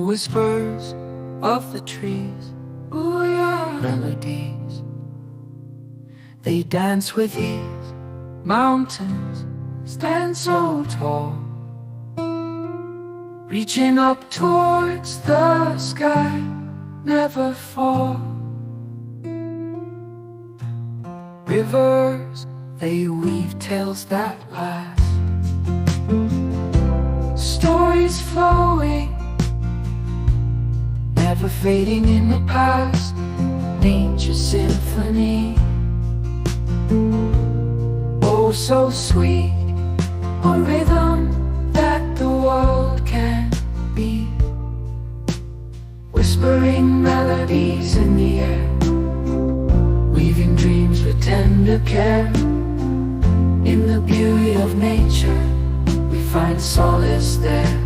whispers of the trees, ooh, yeah, melodies. They dance with ease. Mountains stand so tall, reaching up towards the sky, never fall. Rivers, they weave tales that last, stories flowing, never fading in the past. Nature's symphony, oh so sweet, a rhythm that the world can be, whispering melodies in the air, weaving dreams with tender care. In the beauty of nature, we find solace there.